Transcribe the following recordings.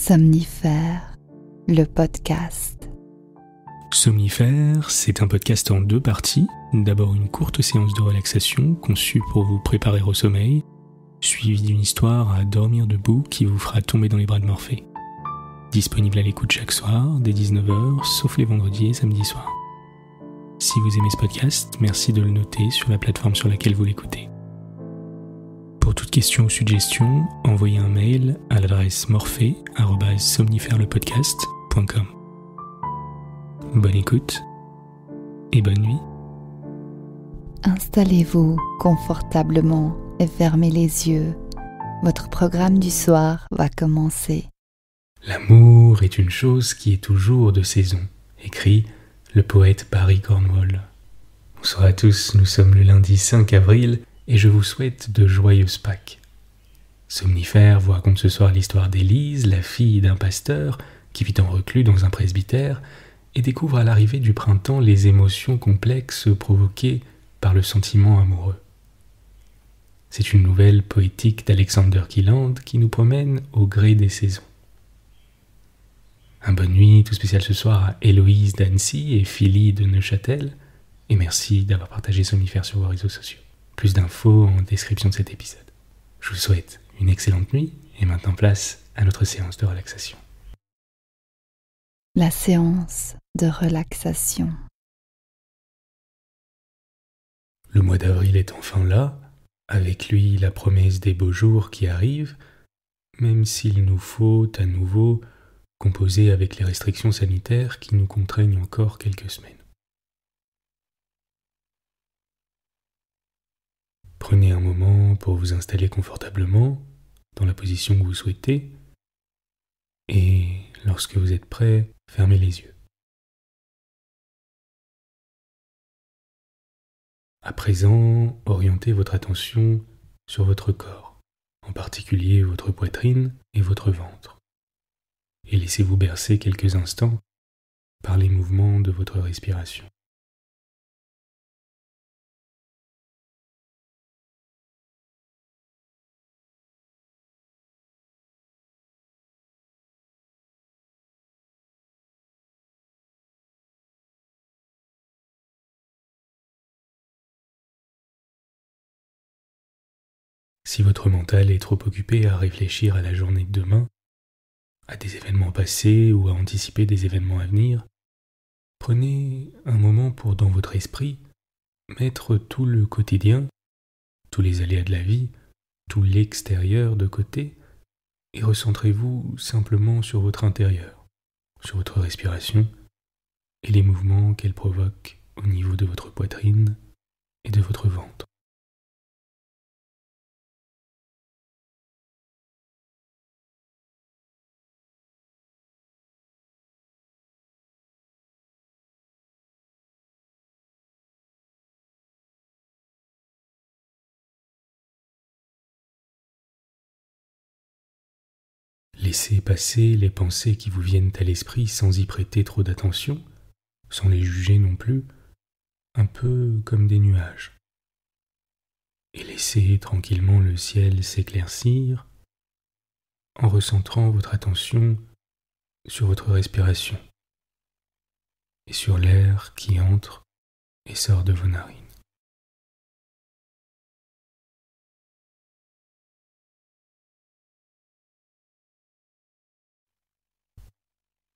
Somnifère, le podcast. Somnifère, c'est un podcast en 2 parties. D'abord une courte séance de relaxation conçue pour vous préparer au sommeil, suivie d'une histoire à dormir debout qui vous fera tomber dans les bras de Morphée. Disponible à l'écoute chaque soir, dès 19h, sauf les vendredis et samedis soirs. Si vous aimez ce podcast, merci de le noter sur la plateforme sur laquelle vous l'écoutez. Pour toute question ou suggestion, envoyez un mail à l'adresse morphée@somnifèrelepodcast.com. Bonne écoute et bonne nuit. Installez-vous confortablement et fermez les yeux. Votre programme du soir va commencer. L'amour est une chose qui est toujours de saison, écrit le poète Barry Cornwall. Bonsoir à tous, nous sommes le lundi 5 avril et je vous souhaite de joyeuses Pâques. Somnifère vous raconte ce soir l'histoire d'Élise, la fille d'un pasteur qui vit en reclus dans un presbytère et découvre à l'arrivée du printemps les émotions complexes provoquées par le sentiment amoureux. C'est une nouvelle poétique d'Alexander Kielland qui nous promène au gré des saisons. Un bonne nuit tout spécial ce soir à Héloïse d'Annecy et Philly de Neuchâtel, et merci d'avoir partagé Somnifère sur vos réseaux sociaux. Plus d'infos en description de cet épisode. Je vous souhaite une excellente nuit et maintenant place à notre séance de relaxation. La séance de relaxation. Le mois d'avril est enfin là, avec lui la promesse des beaux jours qui arrivent, même s'il nous faut à nouveau composer avec les restrictions sanitaires qui nous contraignent encore quelques semaines. Prenez un moment pour vous installer confortablement dans la position que vous souhaitez et lorsque vous êtes prêt, fermez les yeux. À présent, orientez votre attention sur votre corps, en particulier votre poitrine et votre ventre, et laissez-vous bercer quelques instants par les mouvements de votre respiration. Si votre mental est trop occupé à réfléchir à la journée de demain, à des événements passés ou à anticiper des événements à venir, prenez un moment pour, dans votre esprit, mettre tout le quotidien, tous les aléas de la vie, tout l'extérieur de côté, et recentrez-vous simplement sur votre intérieur, sur votre respiration et les mouvements qu'elle provoque au niveau de votre poitrine et de votre ventre. Laissez passer les pensées qui vous viennent à l'esprit sans y prêter trop d'attention, sans les juger non plus, un peu comme des nuages. Et laissez tranquillement le ciel s'éclaircir en recentrant votre attention sur votre respiration et sur l'air qui entre et sort de vos narines.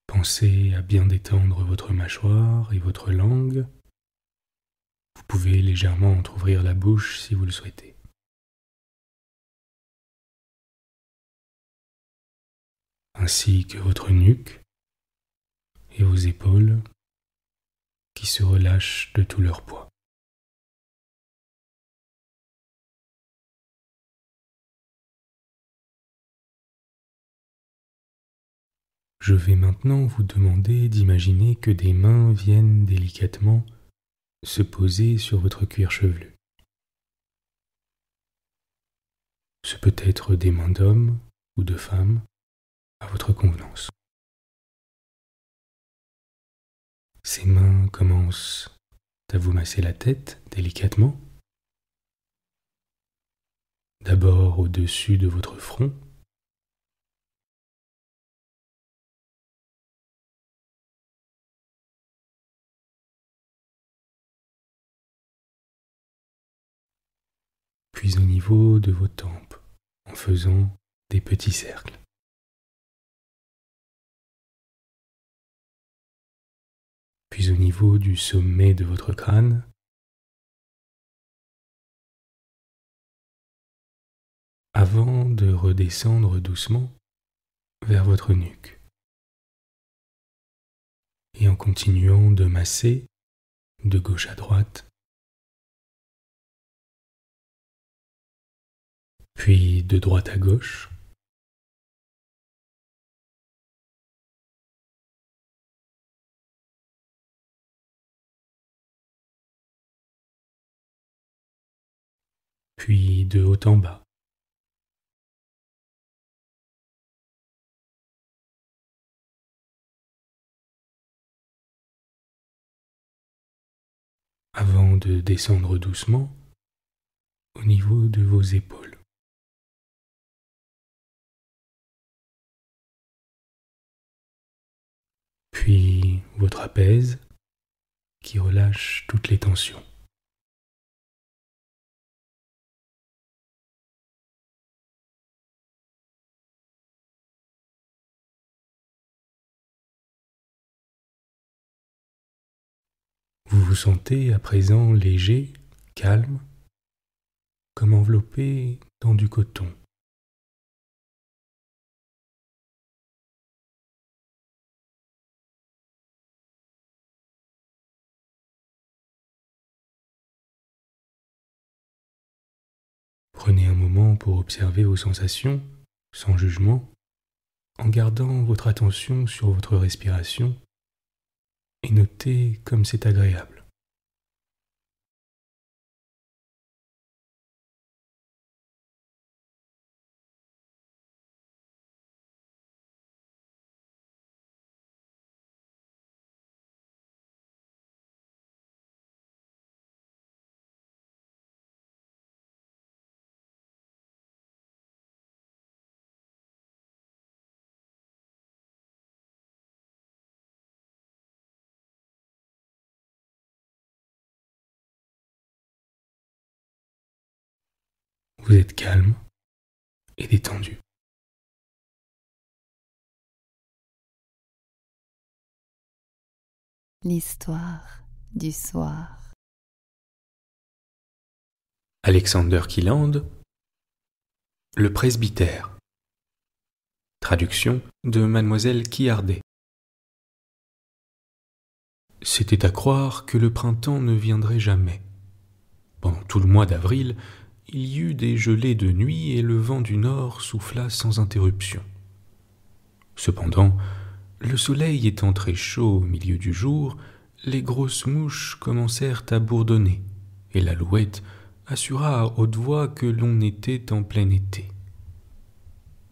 Pensez à bien détendre votre mâchoire et votre langue. Vous pouvez légèrement entrouvrir la bouche si vous le souhaitez. Ainsi que votre nuque et vos épaules qui se relâchent de tout leur poids. Je vais maintenant vous demander d'imaginer que des mains viennent délicatement se poser sur votre cuir chevelu. Ce peut être des mains d'homme ou de femme, à votre convenance. Ces mains commencent à vous masser la tête délicatement, d'abord au-dessus de votre front, puis au niveau de vos tempes, en faisant des petits cercles. Puis au niveau du sommet de votre crâne, avant de redescendre doucement vers votre nuque. Et en continuant de masser de gauche à droite, puis de droite à gauche, puis de haut en bas. Avant de descendre doucement au niveau de vos épaules. Puis vos trapèzes qui relâchent toutes les tensions. Vous vous sentez à présent léger, calme, comme enveloppé dans du coton. Prenez un moment pour observer vos sensations, sans jugement, en gardant votre attention sur votre respiration et notez comme c'est agréable. Vous êtes calme et détendu. L'histoire du soir. Alexander Kielland, Le presbytère. Traduction de Mademoiselle Quillardet. C'était à croire que le printemps ne viendrait jamais. Pendant tout le mois d'avril, il y eut des gelées de nuit et le vent du nord souffla sans interruption. Cependant, le soleil étant très chaud au milieu du jour, les grosses mouches commencèrent à bourdonner, et l'alouette assura à haute voix que l'on était en plein été.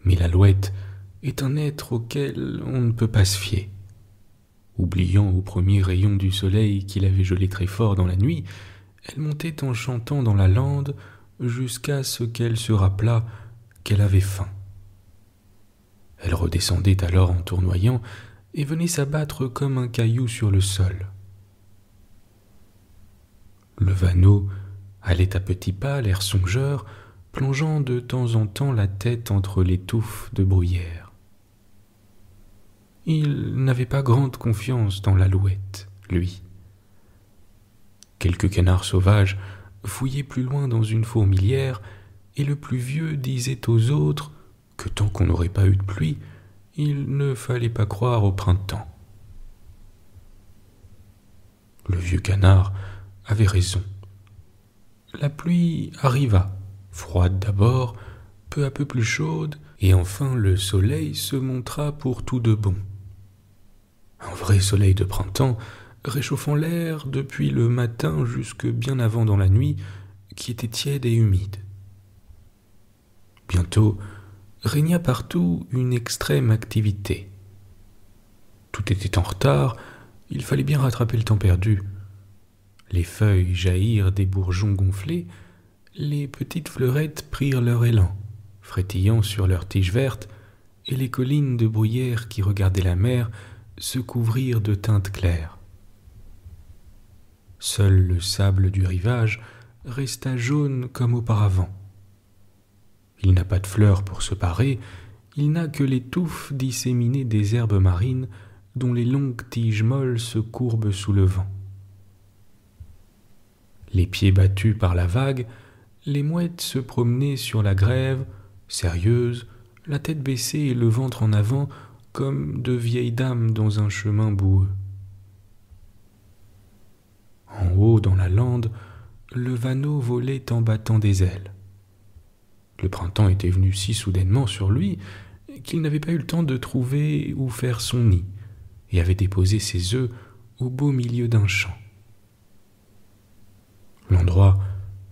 Mais l'alouette est un être auquel on ne peut pas se fier. Oubliant au premier rayon du soleil qu'il avait gelé très fort dans la nuit, elle montait en chantant dans la lande jusqu'à ce qu'elle se rappelât qu'elle avait faim. Elle redescendait alors en tournoyant et venait s'abattre comme un caillou sur le sol. Le vanneau allait à petits pas, l'air songeur, plongeant de temps en temps la tête entre les touffes de bruyère. Il n'avait pas grande confiance dans l'alouette, lui. Quelques canards sauvages fouillaient plus loin dans une fourmilière, et le plus vieux disait aux autres que tant qu'on n'aurait pas eu de pluie, il ne fallait pas croire au printemps. Le vieux canard avait raison. La pluie arriva, froide d'abord, peu à peu plus chaude, et enfin le soleil se montra pour tout de bon. Un vrai soleil de printemps, réchauffant l'air depuis le matin jusque bien avant dans la nuit, qui était tiède et humide. Bientôt, régna partout une extrême activité. Tout était en retard, il fallait bien rattraper le temps perdu. Les feuilles jaillirent des bourgeons gonflés, les petites fleurettes prirent leur élan, frétillant sur leurs tiges vertes, et les collines de bruyère qui regardaient la mer se couvrirent de teintes claires. Seul le sable du rivage resta jaune comme auparavant, Il n'a pas de fleurs pour se parer, il n'a que les touffes disséminées des herbes marines dont les longues tiges molles se courbent sous le vent. Les pieds battus par la vague, les mouettes se promenaient sur la grève, sérieuses, la tête baissée et le ventre en avant, comme de vieilles dames dans un chemin boueux. En haut, dans la lande, le vanneau volait en battant des ailes. Le printemps était venu si soudainement sur lui qu'il n'avait pas eu le temps de trouver où faire son nid et avait déposé ses œufs au beau milieu d'un champ. L'endroit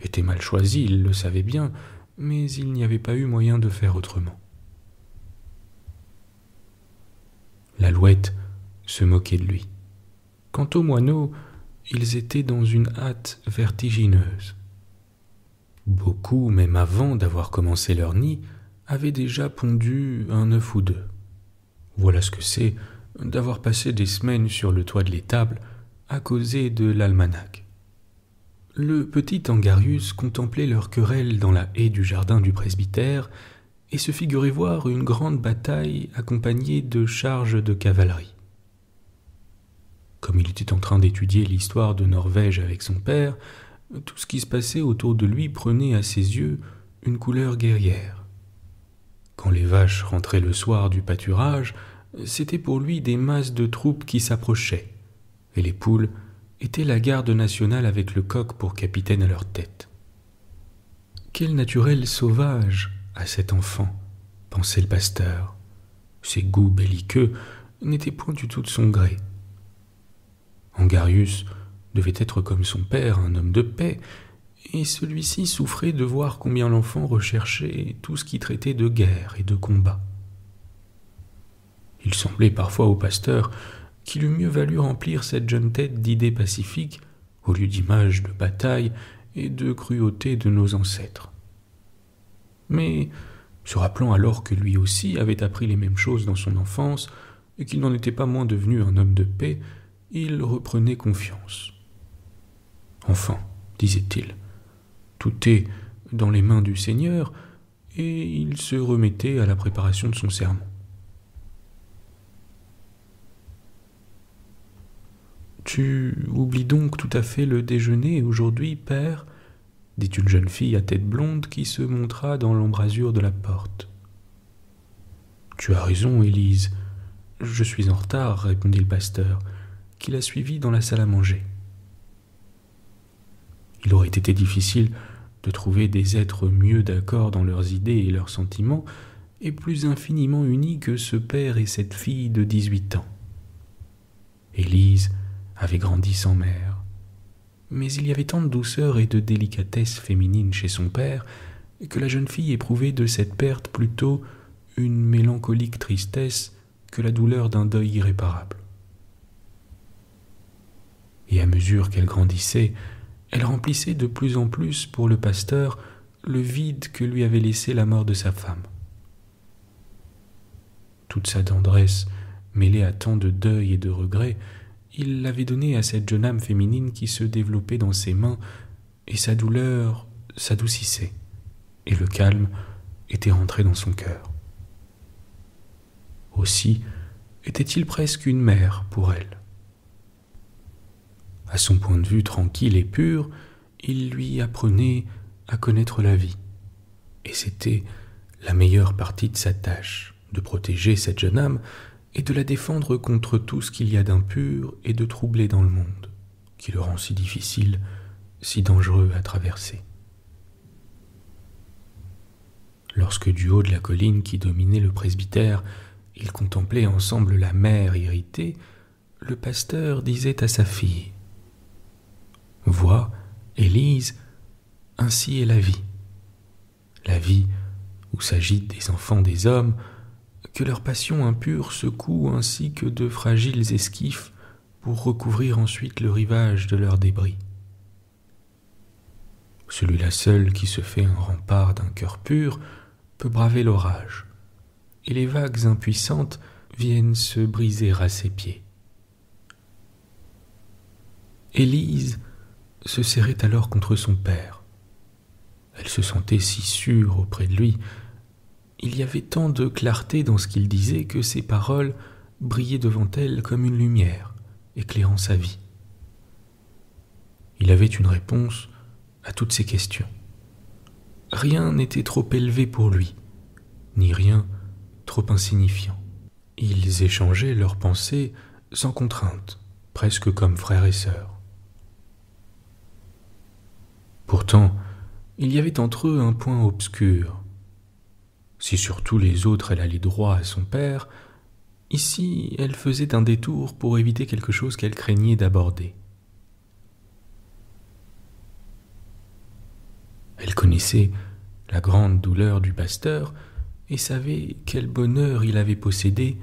était mal choisi, il le savait bien, mais il n'y avait pas eu moyen de faire autrement. L'alouette se moquait de lui. Quant aux moineaux, ils étaient dans une hâte vertigineuse. Beaucoup, même avant d'avoir commencé leur nid, avaient déjà pondu un œuf ou deux. Voilà ce que c'est d'avoir passé des semaines sur le toit de l'étable à causer de l'almanach. Le petit Angarius contemplait leur querelle dans la haie du jardin du presbytère et se figurait voir une grande bataille accompagnée de charges de cavalerie. Comme il était en train d'étudier l'histoire de Norvège avec son père, tout ce qui se passait autour de lui prenait à ses yeux une couleur guerrière. Quand les vaches rentraient le soir du pâturage, c'était pour lui des masses de troupes qui s'approchaient, et les poules étaient la garde nationale avec le coq pour capitaine à leur tête. Quel naturel sauvage à cet enfant, pensait le pasteur. Ses goûts belliqueux n'étaient point du tout de son gré. Angarius devait être comme son père, un homme de paix, et celui-ci souffrait de voir combien l'enfant recherchait tout ce qui traitait de guerre et de combat. Il semblait parfois au pasteur qu'il eût mieux valu remplir cette jeune tête d'idées pacifiques au lieu d'images de bataille et de cruauté de nos ancêtres. Mais, se rappelant alors que lui aussi avait appris les mêmes choses dans son enfance et qu'il n'en était pas moins devenu un homme de paix, il reprenait confiance. Enfin, disait-il, tout est dans les mains du Seigneur, et il se remettait à la préparation de son sermon. « Tu oublies donc tout à fait le déjeuner aujourd'hui, père ?» dit une jeune fille à tête blonde qui se montra dans l'embrasure de la porte. « Tu as raison, Élise. Je suis en retard, » répondit le pasteur, qui la suivit dans la salle à manger. Il aurait été difficile de trouver des êtres mieux d'accord dans leurs idées et leurs sentiments, et plus infiniment unis que ce père et cette fille de 18 ans. Élise avait grandi sans mère, mais il y avait tant de douceur et de délicatesse féminine chez son père que la jeune fille éprouvait de cette perte plutôt une mélancolique tristesse que la douleur d'un deuil irréparable. Et à mesure qu'elle grandissait, elle remplissait de plus en plus pour le pasteur le vide que lui avait laissé la mort de sa femme. Toute sa tendresse, mêlée à tant de deuil et de regrets, il l'avait donnée à cette jeune âme féminine qui se développait dans ses mains, et sa douleur s'adoucissait, et le calme était rentré dans son cœur. Aussi était-il presque une mère pour elle. À son point de vue tranquille et pur, il lui apprenait à connaître la vie. Et c'était la meilleure partie de sa tâche, de protéger cette jeune âme et de la défendre contre tout ce qu'il y a d'impur et de troublé dans le monde, qui le rend si difficile, si dangereux à traverser. Lorsque du haut de la colline qui dominait le presbytère, ils contemplaient ensemble la mer irritée, le pasteur disait à sa fille: « Vois, Élise, ainsi est la vie où s'agitent des enfants des hommes, que leur passion impure secoue ainsi que de fragiles esquifs pour recouvrir ensuite le rivage de leurs débris. Celui-là seul qui se fait un rempart d'un cœur pur peut braver l'orage, et les vagues impuissantes viennent se briser à ses pieds. » Élise se serrait alors contre son père. Elle se sentait si sûre auprès de lui. Il y avait tant de clarté dans ce qu'il disait que ses paroles brillaient devant elle comme une lumière, éclairant sa vie. Il avait une réponse à toutes ses questions. Rien n'était trop élevé pour lui, ni rien trop insignifiant. Ils échangeaient leurs pensées sans contrainte, presque comme frères et sœurs. Pourtant, il y avait entre eux un point obscur. Si sur tous les autres elle allait droit à son père, ici elle faisait un détour pour éviter quelque chose qu'elle craignait d'aborder. Elle connaissait la grande douleur du pasteur et savait quel bonheur il avait possédé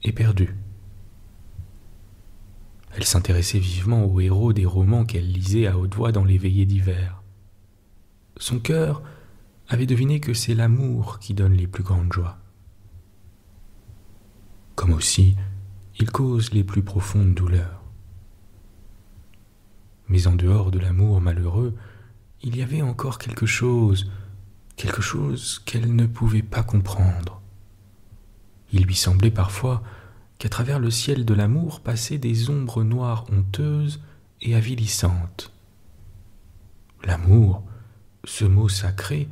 et perdu. Elle s'intéressait vivement aux héros des romans qu'elle lisait à haute voix dans les veillées d'hiver. Son cœur avait deviné que c'est l'amour qui donne les plus grandes joies. Comme aussi, il cause les plus profondes douleurs. Mais en dehors de l'amour malheureux, il y avait encore quelque chose qu'elle ne pouvait pas comprendre. Il lui semblait parfois qu'à travers le ciel de l'amour passaient des ombres noires honteuses et avilissantes. L'amour, ce mot sacré,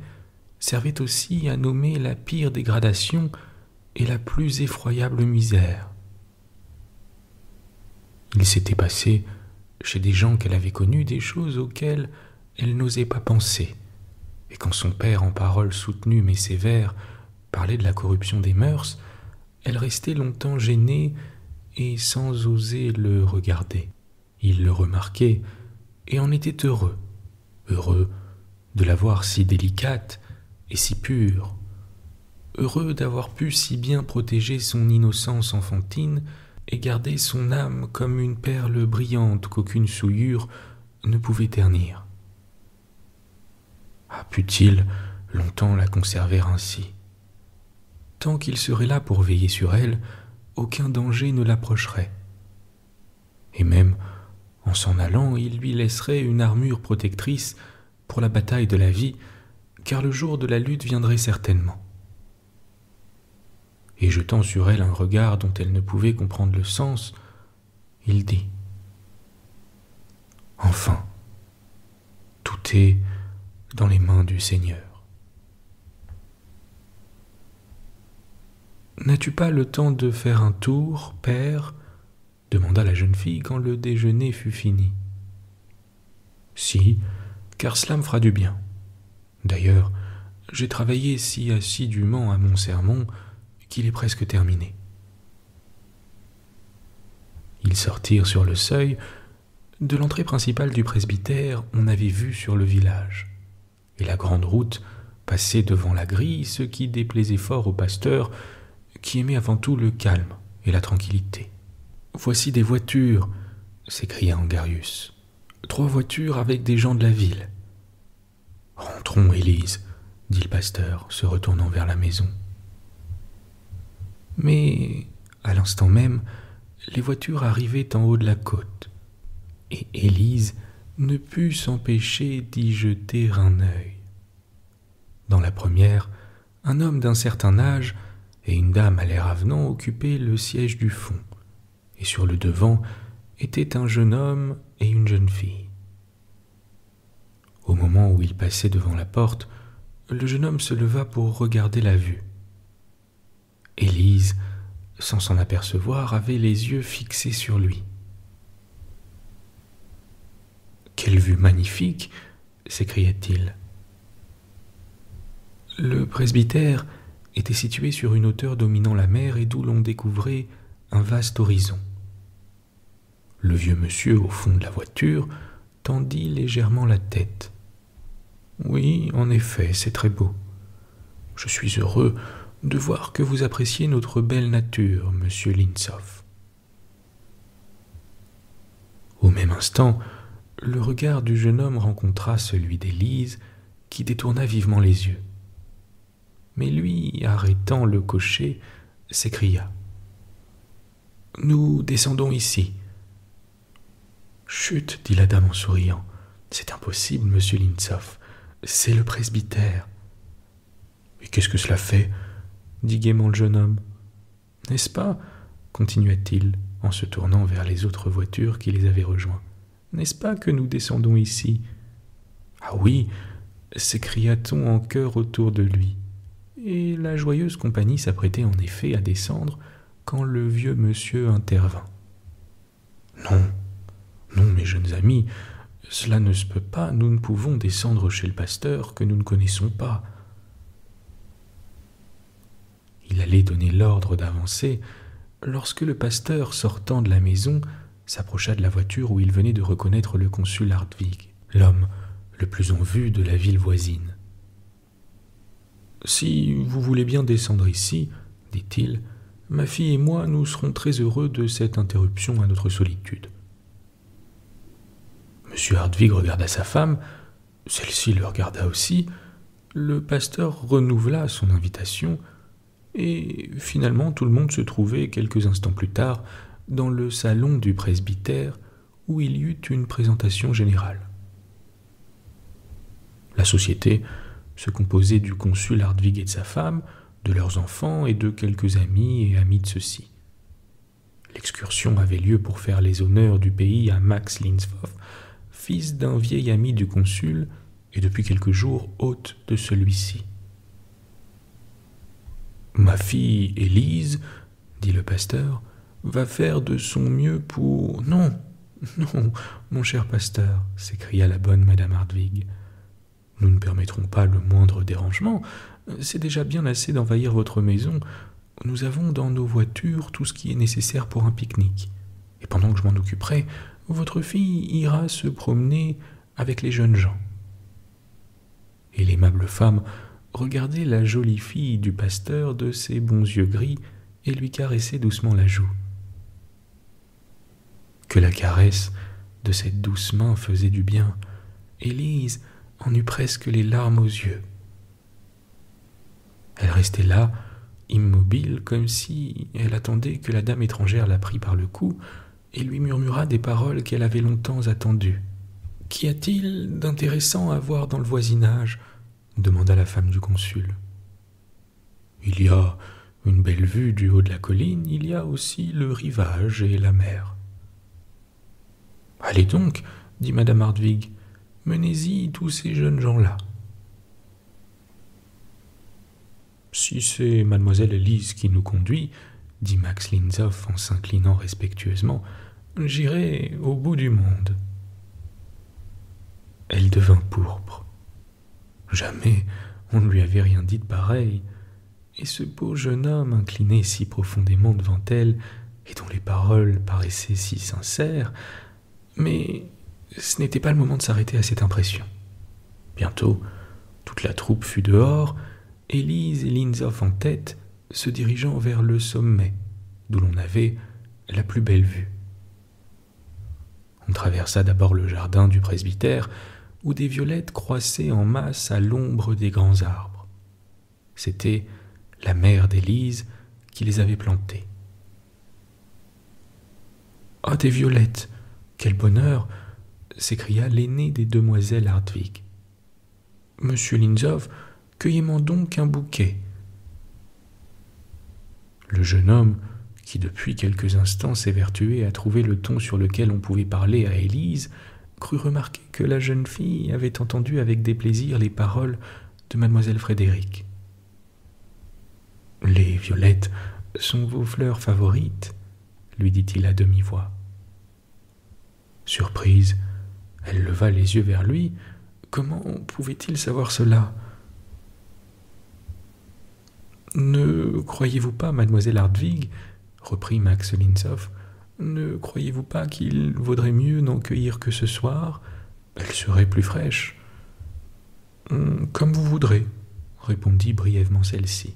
servait aussi à nommer la pire dégradation et la plus effroyable misère. Il s'était passé, chez des gens qu'elle avait connus, des choses auxquelles elle n'osait pas penser, et quand son père, en paroles soutenues mais sévères, parlait de la corruption des mœurs, elle restait longtemps gênée et sans oser le regarder. Il le remarquait et en était heureux de la voir si délicate et si pure, heureux d'avoir pu si bien protéger son innocence enfantine et garder son âme comme une perle brillante qu'aucune souillure ne pouvait ternir. Ah, put-il longtemps la conserver ainsi? Tant qu'il serait là pour veiller sur elle, aucun danger ne l'approcherait. Et même en s'en allant, il lui laisserait une armure protectrice pour la bataille de la vie, car le jour de la lutte viendrait certainement. Et jetant sur elle un regard dont elle ne pouvait comprendre le sens, il dit : « Enfin, tout est dans les mains du Seigneur. » « N'as-tu pas le temps de faire un tour, père ? » demanda la jeune fille quand le déjeuner fut fini. « Si, car cela me fera du bien. D'ailleurs, j'ai travaillé si assidûment à mon sermon qu'il est presque terminé. » Ils sortirent sur le seuil. De l'entrée principale du presbytère, on avait vue sur le village, et la grande route passait devant la grille, ce qui déplaisait fort au pasteur, qui aimait avant tout le calme et la tranquillité. « Voici des voitures !» s'écria Angarius. « 3 voitures avec des gens de la ville. »« Rentrons, Élise, » dit le pasteur, se retournant vers la maison. Mais, à l'instant même, les voitures arrivaient en haut de la côte, et Élise ne put s'empêcher d'y jeter un œil. Dans la première, un homme d'un certain âge et une dame à l'air avenant occupaient le siège du fond, et sur le devant étaient un jeune homme et une jeune fille. Au moment où il passait devant la porte, le jeune homme se leva pour regarder la vue. Élise, sans s'en apercevoir, avait les yeux fixés sur lui. « Quelle vue magnifique !» s'écria-t-il. Le presbytère était situé sur une hauteur dominant la mer et d'où l'on découvrait un vaste horizon. Le vieux monsieur, au fond de la voiture, tendit légèrement la tête. « Oui, en effet, c'est très beau. Je suis heureux de voir que vous appréciez notre belle nature, monsieur Linsov. » Au même instant, le regard du jeune homme rencontra celui d'Élise, qui détourna vivement les yeux. Mais lui, arrêtant le cocher, s'écria : « Nous descendons ici. »« Chut, dit la dame en souriant. C'est impossible, monsieur Linsov. c'est le presbytère. » « Et qu'est-ce que cela fait ?» dit gaiement le jeune homme. « N'est-ce pas ?» continua-t-il, en se tournant vers les autres voitures qui les avaient rejoints. « N'est-ce pas que nous descendons ici ?»« Ah oui !» s'écria-t-on en chœur autour de lui. Et la joyeuse compagnie s'apprêtait en effet à descendre quand le vieux monsieur intervint. « Non, non, mes jeunes amis, cela ne se peut pas, nous ne pouvons descendre chez le pasteur que nous ne connaissons pas. » Il allait donner l'ordre d'avancer lorsque le pasteur, sortant de la maison, s'approcha de la voiture où il venait de reconnaître le consul Hartwig, l'homme le plus en vue de la ville voisine. « Si vous voulez bien descendre ici, dit-il, ma fille et moi, nous serons très heureux de cette interruption à notre solitude. » Monsieur Hartwig regarda sa femme, celle-ci le regarda aussi, le pasteur renouvela son invitation, et finalement tout le monde se trouvait quelques instants plus tard dans le salon du presbytère où il y eut une présentation générale. La société se composait du consul Hartwig et de sa femme, de leurs enfants et de quelques amis et amis de ceux-ci. L'excursion avait lieu pour faire les honneurs du pays à Max Linshoff, fils d'un vieil ami du consul et depuis quelques jours hôte de celui-ci. « Ma fille Élise, dit le pasteur, va faire de son mieux pour... »« Non, non, mon cher pasteur, s'écria la bonne madame Hartwig. Nous ne permettrons pas le moindre dérangement. C'est déjà bien assez d'envahir votre maison. Nous avons dans nos voitures tout ce qui est nécessaire pour un pique-nique. Et pendant que je m'en occuperai, votre fille ira se promener avec les jeunes gens. » Et l'aimable femme regardait la jolie fille du pasteur de ses bons yeux gris et lui caressait doucement la joue. Que la caresse de cette douce main faisait du bien. Élise en eut presque les larmes aux yeux. Elle restait là, immobile, comme si elle attendait que la dame étrangère la prît par le cou et lui murmura des paroles qu'elle avait longtemps attendues. « Qu'y a-t-il d'intéressant à voir dans le voisinage ?» demanda la femme du consul. « Il y a une belle vue du haut de la colline, il y a aussi le rivage et la mer. »« Allez donc, dit madame Hartwig, menez-y tous ces jeunes gens-là. »« Si c'est mademoiselle Élise qui nous conduit, dit Max Linshoff en s'inclinant respectueusement, j'irai au bout du monde. » Elle devint pourpre. Jamais on ne lui avait rien dit de pareil, et ce beau jeune homme incliné si profondément devant elle, et dont les paroles paraissaient si sincères, mais ce n'était pas le moment de s'arrêter à cette impression. Bientôt, toute la troupe fut dehors, Élise et Linshoff en tête, se dirigeant vers le sommet, d'où l'on avait la plus belle vue. On traversa d'abord le jardin du presbytère, où des violettes croissaient en masse à l'ombre des grands arbres. C'était la mère d'Élise qui les avait plantées. « Ah, des violettes! Quel bonheur !» s'écria l'aînée des demoiselles Hartwig. « Monsieur Linshoff, cueillez-moi donc un bouquet. » Le jeune homme, qui depuis quelques instants s'évertuait à trouver le ton sur lequel on pouvait parler à Élise, crut remarquer que la jeune fille avait entendu avec déplaisir les paroles de mademoiselle Frédéric. « Les violettes sont vos fleurs favorites, » lui dit-il à demi-voix. Surprise, elle leva les yeux vers lui. Comment pouvait-il savoir cela ? « Ne croyez-vous pas, mademoiselle Hartwig, reprit Max Linshoff, ne croyez-vous pas qu'il vaudrait mieux n'en cueillir que ce soir ? Elle serait plus fraîche. »« Comme vous voudrez, » répondit brièvement celle-ci.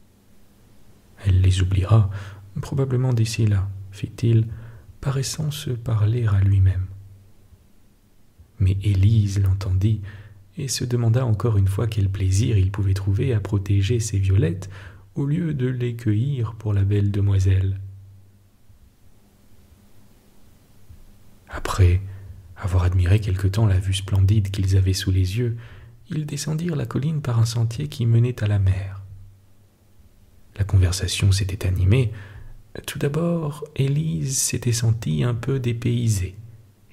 « Elle les oubliera, probablement d'ici là, » fit-il, paraissant se parler à lui-même. Mais Élise l'entendit et se demanda encore une fois quel plaisir il pouvait trouver à protéger ses violettes au lieu de les cueillir pour la belle demoiselle. Après avoir admiré quelque temps la vue splendide qu'ils avaient sous les yeux, ils descendirent la colline par un sentier qui menait à la mer. La conversation s'était animée. Tout d'abord, Élise s'était sentie un peu dépaysée.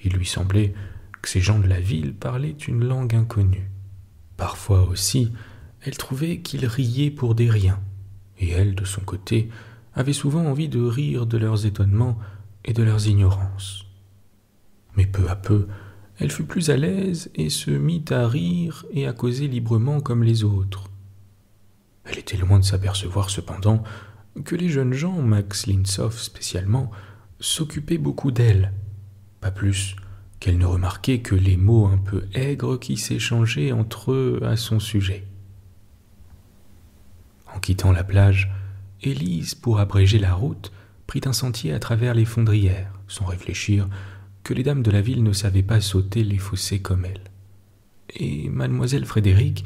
Il lui semblait que ces gens de la ville parlaient une langue inconnue. Parfois aussi, elle trouvait qu'ils riaient pour des riens, et elle, de son côté, avait souvent envie de rire de leurs étonnements et de leurs ignorances. Mais peu à peu, elle fut plus à l'aise et se mit à rire et à causer librement comme les autres. Elle était loin de s'apercevoir cependant que les jeunes gens, Max Linshoff spécialement, s'occupaient beaucoup d'elle, pas plus qu'elle ne remarquait que les mots un peu aigres qui s'échangeaient entre eux à son sujet. En quittant la plage, Élise, pour abréger la route, prit un sentier à travers les fondrières, sans réfléchir que les dames de la ville ne savaient pas sauter les fossés comme elle. Et mademoiselle Frédéric,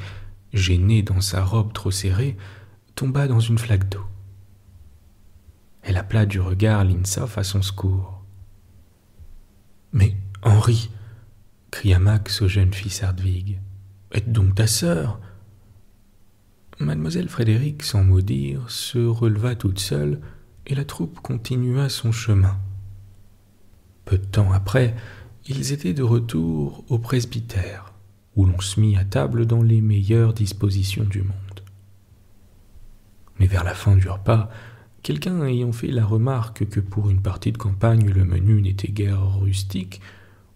gênée dans sa robe trop serrée, tomba dans une flaque d'eau. Elle appela du regard Linshoff à son secours. « Mais Henri !» cria Max au jeune fils Hardwig. « Aide donc ta sœur !» Mademoiselle Frédéric, sans mot dire, se releva toute seule et la troupe continua son chemin. Peu de temps après, ils étaient de retour au presbytère, où l'on se mit à table dans les meilleures dispositions du monde. Mais vers la fin du repas, quelqu'un ayant fait la remarque que pour une partie de campagne le menu n'était guère rustique,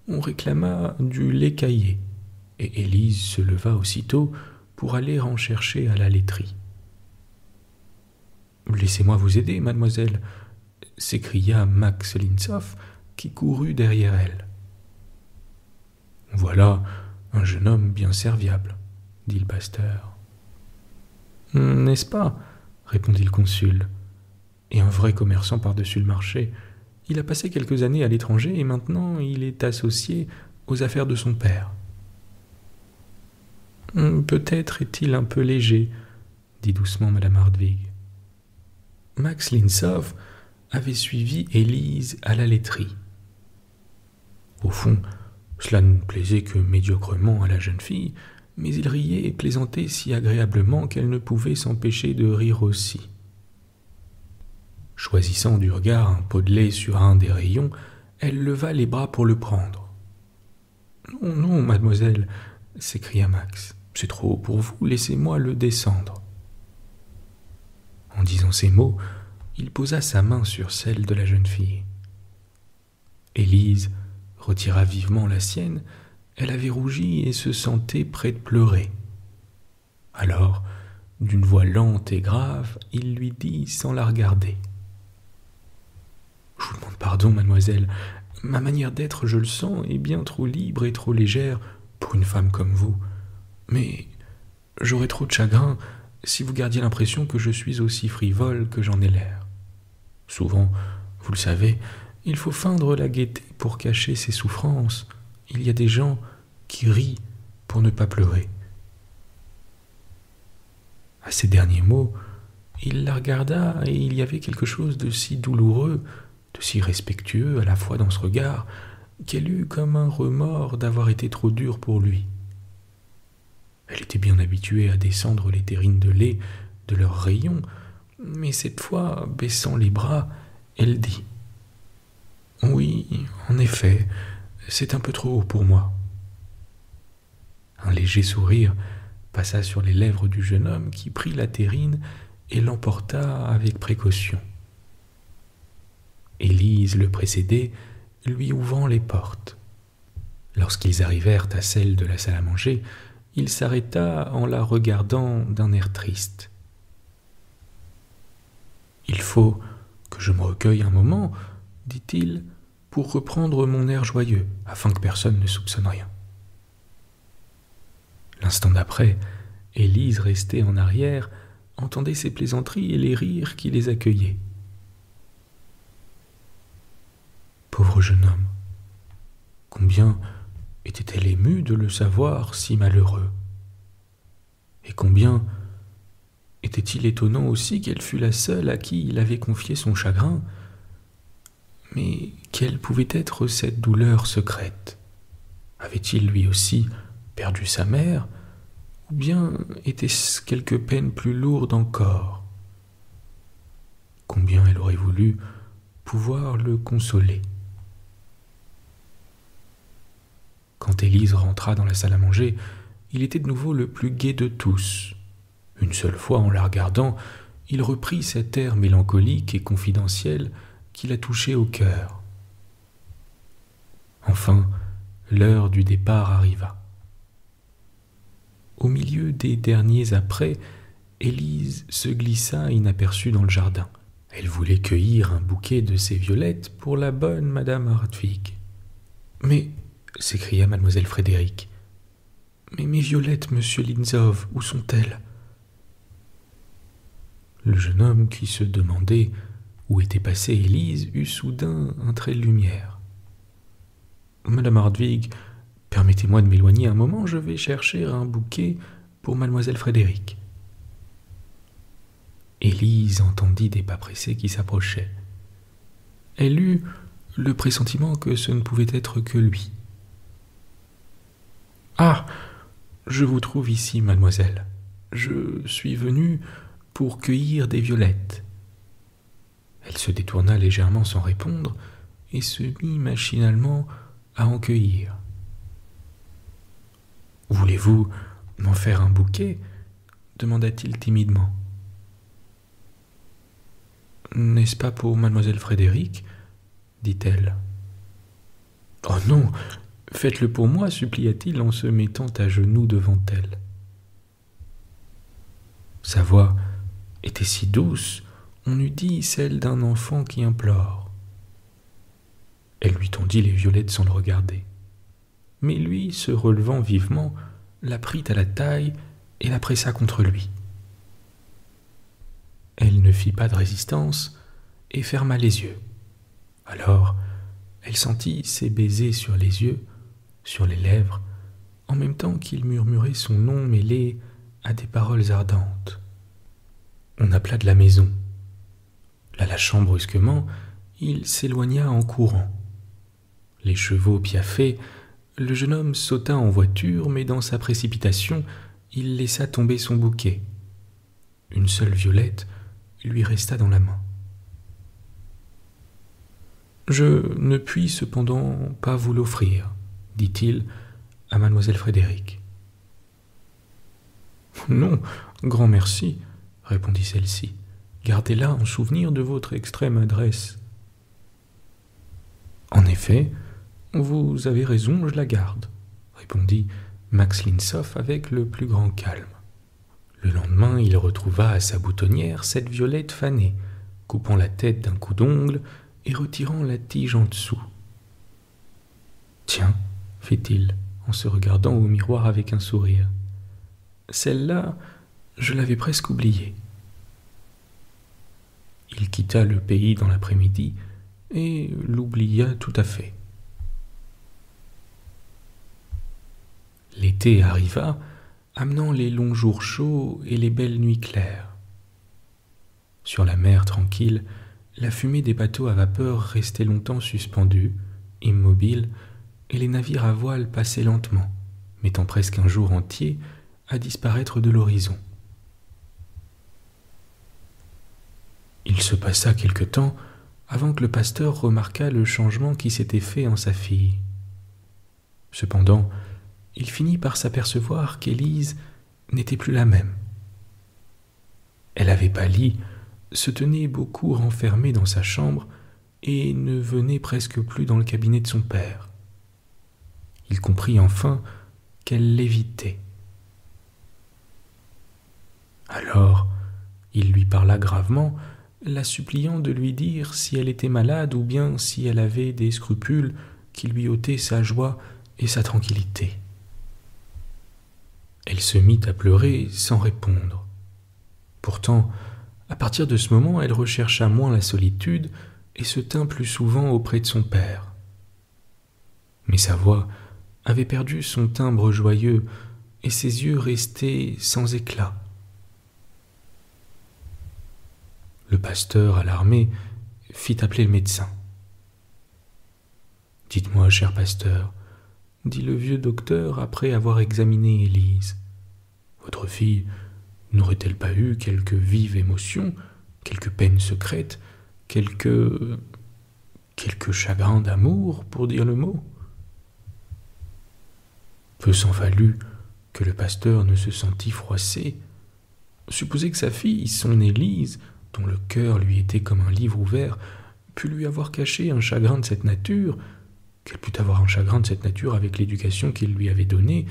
on réclama du lait caillé, et Élise se leva aussitôt pour aller en chercher à la laiterie. « Laissez-moi vous aider, mademoiselle » s'écria Max Linshoff, qui courut derrière elle. « Voilà un jeune homme bien serviable, » dit le pasteur. « N'est-ce pas ?» répondit le consul. « Et un vrai commerçant par-dessus le marché. Il a passé quelques années à l'étranger et maintenant il est associé aux affaires de son père. »« Peut-être est-il un peu léger, » dit doucement madame Hardwig. Max Linshoff avait suivi Élise à la laiterie. Au fond, cela ne plaisait que médiocrement à la jeune fille, mais il riait et plaisantait si agréablement qu'elle ne pouvait s'empêcher de rire aussi. Choisissant du regard un pot de lait sur un des rayons, elle leva les bras pour le prendre. « Non, non, mademoiselle » s'écria Max. « C'est trop haut pour vous, laissez-moi le descendre. » En disant ces mots, il posa sa main sur celle de la jeune fille. Élise retira vivement la sienne. Elle avait rougi et se sentait près de pleurer. Alors, d'une voix lente et grave, il lui dit sans la regarder. « Je vous demande pardon, mademoiselle. Ma manière d'être, je le sens, est bien trop libre et trop légère pour une femme comme vous. Mais j'aurais trop de chagrin si vous gardiez l'impression que je suis aussi frivole que j'en ai l'air. Souvent, vous le savez, il faut feindre la gaieté pour cacher ses souffrances. Il y a des gens qui rient pour ne pas pleurer. » À ces derniers mots, il la regarda et il y avait quelque chose de si douloureux, de si respectueux à la fois dans ce regard, qu'elle eut comme un remords d'avoir été trop dure pour lui. Elle était bien habituée à descendre les terrines de lait de leurs rayons, mais cette fois, baissant les bras, elle dit « Oui, en effet, c'est un peu trop haut pour moi. » Un léger sourire passa sur les lèvres du jeune homme qui prit la terrine et l'emporta avec précaution. Élise le précédait, lui ouvrant les portes. Lorsqu'ils arrivèrent à celle de la salle à manger, il s'arrêta en la regardant d'un air triste. « Il faut que je me recueille un moment, » dit-il, « pour reprendre mon air joyeux, afin que personne ne soupçonne rien. » L'instant d'après, Élise, restée en arrière, entendait ces plaisanteries et les rires qui les accueillaient. Pauvre jeune homme, combien était-elle émue de le savoir si malheureux. Et combien était-il étonnant aussi qu'elle fût la seule à qui il avait confié son chagrin. Mais quelle pouvait être cette douleur secrète? Avait-il lui aussi perdu sa mère? ou bien était-ce quelque peine plus lourde encore? Combien elle aurait voulu pouvoir le consoler. Quand Élise rentra dans la salle à manger, il était de nouveau le plus gai de tous. Une seule fois, en la regardant, il reprit cet air mélancolique et confidentiel qui la touchait au cœur. Enfin, l'heure du départ arriva. Au milieu des derniers après, Élise se glissa inaperçue dans le jardin. Elle voulait cueillir un bouquet de ces violettes pour la bonne madame Hartwig. « Mais, s'écria mademoiselle Frédéric, mais mes violettes, monsieur Linzov, où sont-elles » Le jeune homme qui se demandait où était passée Élise eut soudain un trait de lumière. « Madame Hartwig, permettez-moi de m'éloigner un moment, je vais chercher un bouquet pour mademoiselle Frédéric. » Élise entendit des pas pressés qui s'approchaient. Elle eut le pressentiment que ce ne pouvait être que lui. « Ah, je vous trouve ici, mademoiselle. Je suis venue pour cueillir des violettes. » Elle se détourna légèrement sans répondre et se mit machinalement à en cueillir. « Voulez-vous m'en faire un bouquet » demanda-t-il timidement. « N'est-ce pas pour mademoiselle Frédéric ?» dit-elle. « Oh non, faites-le pour moi, supplia-t-il en se mettant à genoux devant elle. Sa voix était si douce, on eût dit celle d'un enfant qui implore. Elle lui tendit les violettes sans le regarder. Mais lui, se relevant vivement, la prit à la taille et la pressa contre lui. Elle ne fit pas de résistance et ferma les yeux. Alors, elle sentit ses baisers sur les yeux, sur les lèvres, en même temps qu'il murmurait son nom mêlé à des paroles ardentes. On appela de la maison. La lâchant brusquement, il s'éloigna en courant. Les chevaux piaffaient, le jeune homme sauta en voiture, mais dans sa précipitation, il laissa tomber son bouquet. Une seule violette lui resta dans la main. « Je ne puis cependant pas vous l'offrir, » dit-il à mademoiselle Frédéric. « Non, grand merci, » répondit celle-ci. « Gardez-la en souvenir de votre extrême adresse. »« En effet, vous avez raison, je la garde, » répondit Max Linzov avec le plus grand calme. Le lendemain, il retrouva à sa boutonnière cette violette fanée, coupant la tête d'un coup d'ongle et retirant la tige en dessous. « Tiens, » fit-il, en se regardant au miroir avec un sourire. « Celle-là, je l'avais presque oubliée. » Il quitta le pays dans l'après-midi et l'oublia tout à fait. L'été arriva, amenant les longs jours chauds et les belles nuits claires. Sur la mer tranquille, la fumée des bateaux à vapeur restait longtemps suspendue, immobile, et les navires à voile passaient lentement, mettant presque un jour entier à disparaître de l'horizon. Il se passa quelque temps avant que le pasteur remarquât le changement qui s'était fait en sa fille. Cependant, il finit par s'apercevoir qu'Élise n'était plus la même. Elle avait pâli, se tenait beaucoup renfermée dans sa chambre et ne venait presque plus dans le cabinet de son père. Il comprit enfin qu'elle l'évitait. Alors, il lui parla gravement, la suppliant de lui dire si elle était malade ou bien si elle avait des scrupules qui lui ôtaient sa joie et sa tranquillité. Elle se mit à pleurer sans répondre. Pourtant, à partir de ce moment, elle rechercha moins la solitude et se tint plus souvent auprès de son père. Mais sa voix avait perdu son timbre joyeux et ses yeux restaient sans éclat. Le pasteur, alarmé, fit appeler le médecin. « Dites-moi, cher pasteur, » dit le vieux docteur après avoir examiné Élise, Votre fille n'aurait-elle pas eu quelque vive émotion, quelque peine secrète, quelque chagrin d'amour, pour dire le mot? Peu s'en fallut que le pasteur ne se sentît froissé. Supposez que sa fille, son Élise, dont le cœur lui était comme un livre ouvert, pût lui avoir caché un chagrin de cette nature, qu'elle pût avoir un chagrin de cette nature avec l'éducation qu'il lui avait donnée,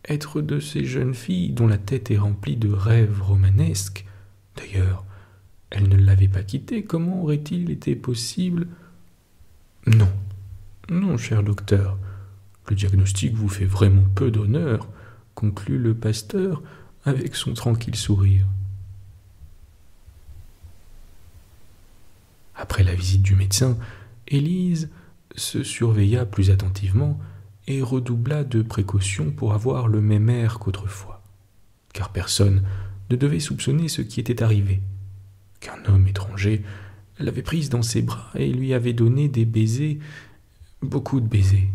être de ces jeunes filles dont la tête est remplie de rêves romanesques. D'ailleurs, elle ne l'avait pas quitté, comment aurait-il été possible? Non, non, cher docteur, le diagnostic vous fait vraiment peu d'honneur, conclut le pasteur avec son tranquille sourire. Après la visite du médecin, Élise se surveilla plus attentivement et redoubla de précautions pour avoir le même air qu'autrefois, car personne ne devait soupçonner ce qui était arrivé, qu'un homme étranger l'avait prise dans ses bras et lui avait donné des baisers, beaucoup de baisers.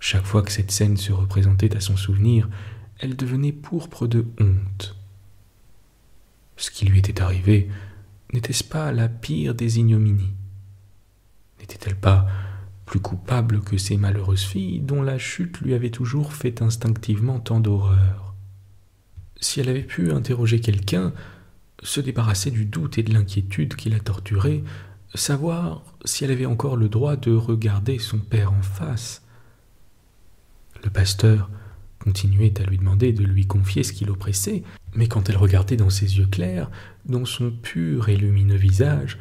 Chaque fois que cette scène se représentait à son souvenir, elle devenait pourpre de honte. Ce qui lui était arrivé, n'était-ce pas la pire des ignominies? N'était-elle pas plus coupable que ces malheureuses filles dont la chute lui avait toujours fait instinctivement tant d'horreur? Si elle avait pu interroger quelqu'un, se débarrasser du doute et de l'inquiétude qui la torturaient, savoir si elle avait encore le droit de regarder son père en face. Le pasteur continuait à lui demander de lui confier ce qui l'oppressait, mais quand elle regardait dans ses yeux clairs, dans son pur et lumineux visage,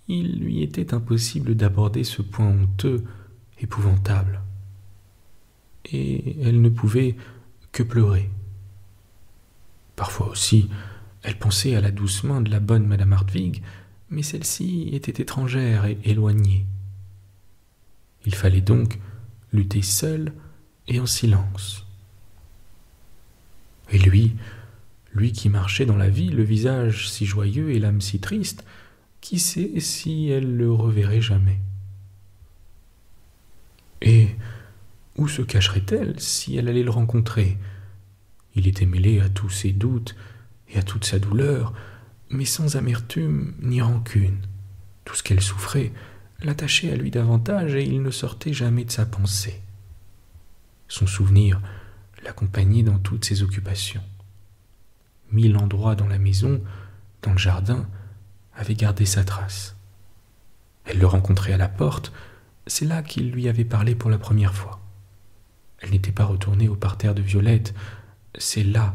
il lui était impossible d'aborder ce point honteux, épouvantable. Et elle ne pouvait que pleurer. Parfois aussi, elle pensait à la douce main de la bonne Madame Hartwig, mais celle-ci était étrangère et éloignée. Il fallait donc lutter seul et en silence. Et lui qui marchait dans la vie, le visage si joyeux et l'âme si triste, qui sait si elle le reverrait jamais? Et où se cacherait-elle si elle allait le rencontrer? Il était mêlé à tous ses doutes et à toute sa douleur, mais sans amertume ni rancune. Tout ce qu'elle souffrait l'attachait à lui davantage et il ne sortait jamais de sa pensée. Son souvenir l'accompagnait dans toutes ses occupations. 1000 endroits dans la maison, dans le jardin, avaient gardé sa trace. Elle le rencontrait à la porte, c'est là qu'il lui avait parlé pour la première fois. Elle n'était pas retournée au parterre de violettes, c'est là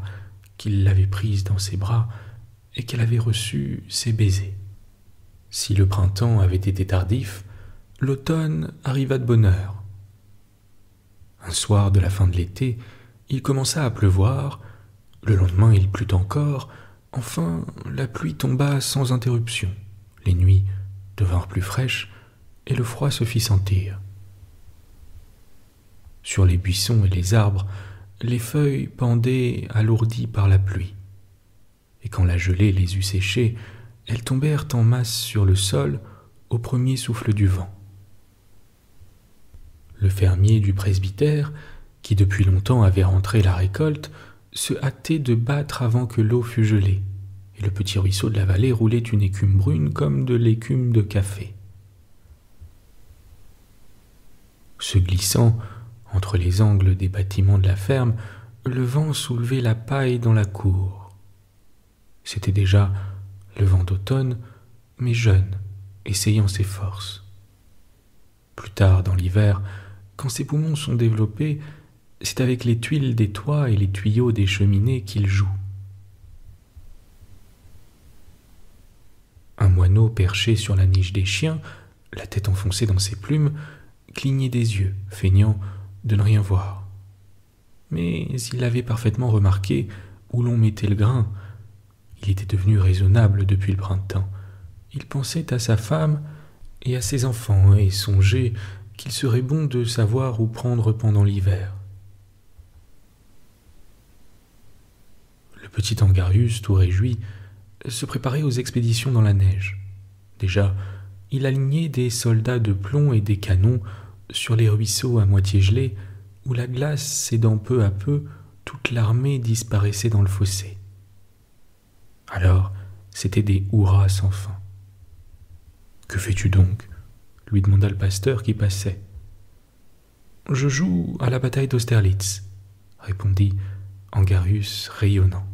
qu'il l'avait prise dans ses bras et qu'elle avait reçu ses baisers. Si le printemps avait été tardif, l'automne arriva de bonne heure. Un soir de la fin de l'été, il commença à pleuvoir, le lendemain il plut encore, enfin la pluie tomba sans interruption, les nuits devinrent plus fraîches et le froid se fit sentir. Sur les buissons et les arbres, les feuilles pendaient alourdies par la pluie, et quand la gelée les eut séchées, elles tombèrent en masse sur le sol au premier souffle du vent. Le fermier du presbytère, qui depuis longtemps avait rentré la récolte, se hâtait de battre avant que l'eau fût gelée, et le petit ruisseau de la vallée roulait une écume brune comme de l'écume de café. Se glissant entre les angles des bâtiments de la ferme, le vent soulevait la paille dans la cour. C'était déjà le vent d'automne, mais jeune, essayant ses forces. Plus tard dans l'hiver, quand ses poumons sont développés, c'est avec les tuiles des toits et les tuyaux des cheminées qu'il joue. Un moineau perché sur la niche des chiens, la tête enfoncée dans ses plumes, clignait des yeux, feignant de ne rien voir. Mais il avait parfaitement remarqué où l'on mettait le grain. Il était devenu raisonnable depuis le printemps. Il pensait à sa femme et à ses enfants et songeait qu'il serait bon de savoir où prendre pendant l'hiver. Le petit Angarus, tout réjoui, se préparait aux expéditions dans la neige. Déjà, il alignait des soldats de plomb et des canons sur les ruisseaux à moitié gelés où la glace cédant peu à peu, toute l'armée disparaissait dans le fossé. Alors, c'étaient des hurrahs sans fin. « Que fais-tu donc » lui demanda le pasteur qui passait. « Je joue à la bataille d'Austerlitz » répondit Angarus rayonnant.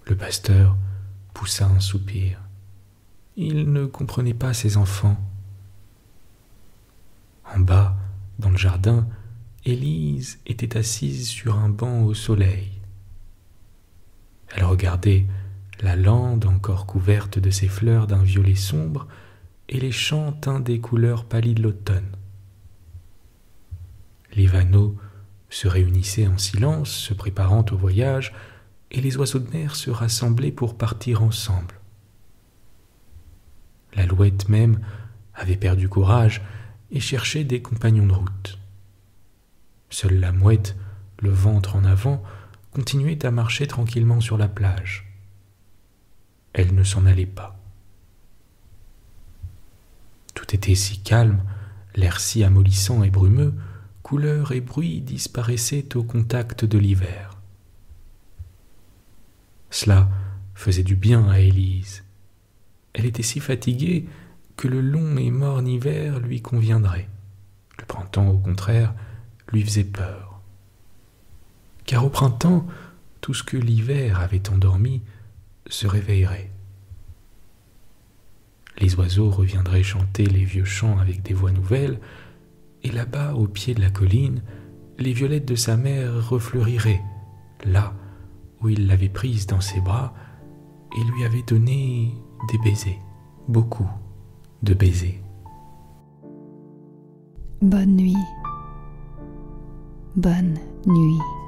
Le pasteur poussa un soupir. Il ne comprenait pas ses enfants. En bas, dans le jardin, Élise était assise sur un banc au soleil. Elle regardait la lande encore couverte de ses fleurs d'un violet sombre et les champs teints des couleurs pâlies de l'automne. Les vanneaux se réunissaient en silence, se préparant au voyage, et les oiseaux de mer se rassemblaient pour partir ensemble. L'alouette même avait perdu courage et cherchait des compagnons de route. Seule la mouette, le ventre en avant, continuait à marcher tranquillement sur la plage. Elle ne s'en allait pas. Tout était si calme, l'air si amollissant et brumeux, couleurs et bruits disparaissaient au contact de l'hiver. Cela faisait du bien à Élise. Elle était si fatiguée que le long et morne hiver lui conviendrait. Le printemps, au contraire, lui faisait peur. Car au printemps, tout ce que l'hiver avait endormi se réveillerait. Les oiseaux reviendraient chanter les vieux chants avec des voix nouvelles, et là-bas, au pied de la colline, les violettes de sa mère refleuriraient, là où il l'avait prise dans ses bras et lui avait donné des baisers, beaucoup de baisers. Bonne nuit. Bonne nuit.